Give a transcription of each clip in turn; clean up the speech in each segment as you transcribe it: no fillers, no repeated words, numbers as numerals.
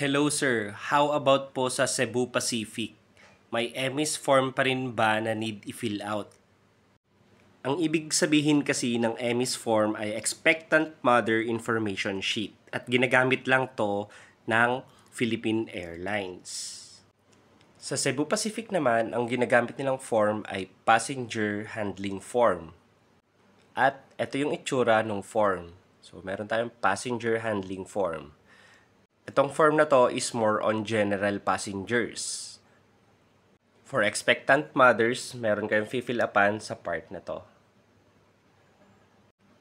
Hello sir, how about po sa Cebu Pacific? May EMIS form pa rin ba na need i-fill out? Ang ibig sabihin kasi ng EMIS form ay Expectant Mother Information Sheet at ginagamit lang to ng Philippine Airlines. Sa Cebu Pacific naman, ang ginagamit nilang form ay Passenger Handling Form. At ito yung itsura ng form. So meron tayong Passenger Handling Form. Itong form na to is more on general passengers. For expectant mothers, meron kayong fill upan sa part na to.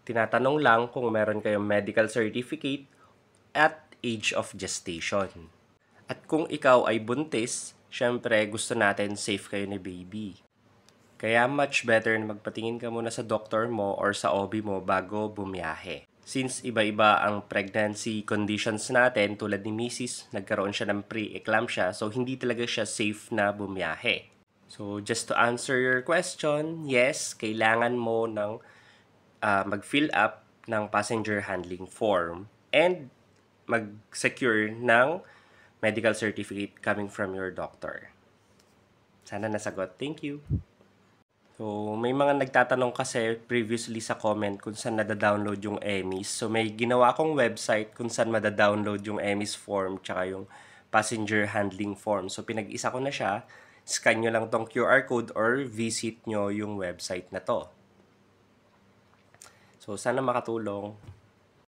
Tinatanong lang kung meron kayong medical certificate at age of gestation. At kung ikaw ay buntis, syempre gusto natin safe kayo ni baby. Kaya much better na magpatingin ka muna sa doktor mo or sa OB mo bago bumiyahe. Since iba-iba ang pregnancy conditions natin, tulad ni Mrs., nagkaroon siya ng pre-eclampsia, so hindi talaga siya safe na bumiyahe. So just to answer your question, yes, kailangan mo ng mag-fill up ng passenger handling form and mag-secure ng medical certificate coming from your doctor. Sana nasagot. Thank you. So, may mga nagtatanong kasi previously sa comment kung saan nada-download yung EMIS. So, may ginawa akong website kung saan mada-download yung EMIS form tsaka yung passenger handling form. So, pinag-isa ko na siya. Scan nyo lang tong QR code or visit nyo yung website na to. So, sana makatulong.